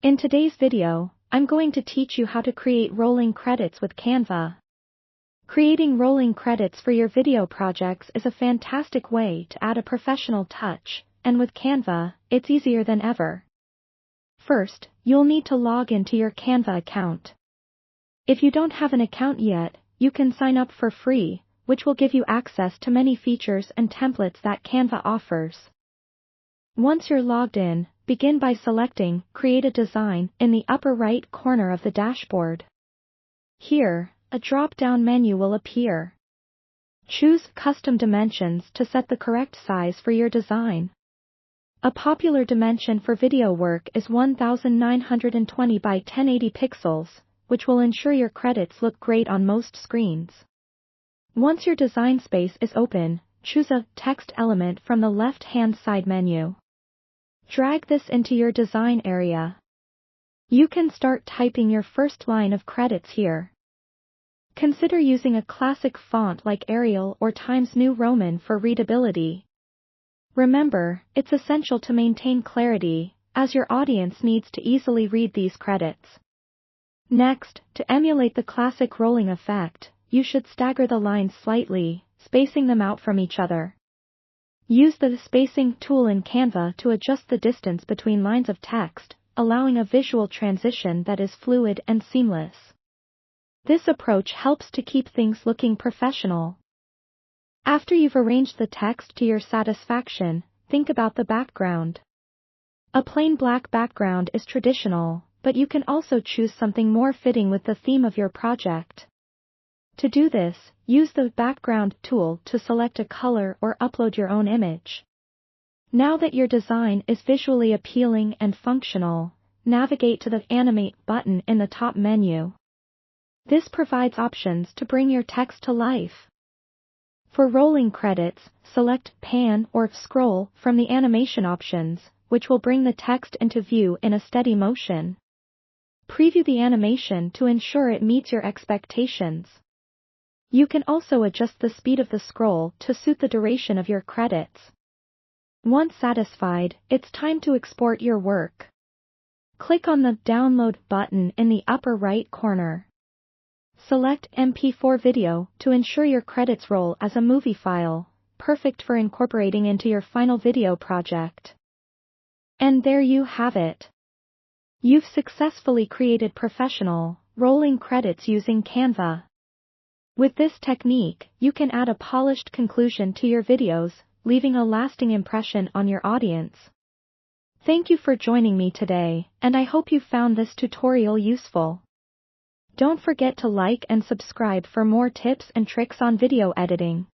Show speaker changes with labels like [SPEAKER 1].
[SPEAKER 1] In today's video, I'm going to teach you how to create rolling credits with Canva. Creating rolling credits for your video projects is a fantastic way to add a professional touch, and with Canva, it's easier than ever. First, you'll need to log into your Canva account. If you don't have an account yet, you can sign up for free, which will give you access to many features and templates that Canva offers. Once you're logged in, begin by selecting Create a Design in the upper right corner of the dashboard. Here, a drop-down menu will appear. Choose Custom Dimensions to set the correct size for your design. A popular dimension for video work is 1920 by 1080 pixels, which will ensure your credits look great on most screens. Once your design space is open, choose a text element from the left-hand side menu. Drag this into your design area. You can start typing your first line of credits here. Consider using a classic font like Arial or Times New Roman for readability. Remember, it's essential to maintain clarity, as your audience needs to easily read these credits. Next, to emulate the classic rolling effect, you should stagger the lines slightly, spacing them out from each other. Use the spacing tool in Canva to adjust the distance between lines of text, allowing a visual transition that is fluid and seamless. This approach helps to keep things looking professional. After you've arranged the text to your satisfaction, think about the background. A plain black background is traditional, but you can also choose something more fitting with the theme of your project. To do this, use the Background tool to select a color or upload your own image. Now that your design is visually appealing and functional, navigate to the Animate button in the top menu. This provides options to bring your text to life. For rolling credits, select Pan or Scroll from the animation options, which will bring the text into view in a steady motion. Preview the animation to ensure it meets your expectations. You can also adjust the speed of the scroll to suit the duration of your credits. Once satisfied, it's time to export your work. Click on the Download button in the upper right corner. Select MP4 video to ensure your credits roll as a movie file, perfect for incorporating into your final video project. And there you have it. You've successfully created professional, rolling credits using Canva. With this technique, you can add a polished conclusion to your videos, leaving a lasting impression on your audience. Thank you for joining me today, and I hope you found this tutorial useful. Don't forget to like and subscribe for more tips and tricks on video editing.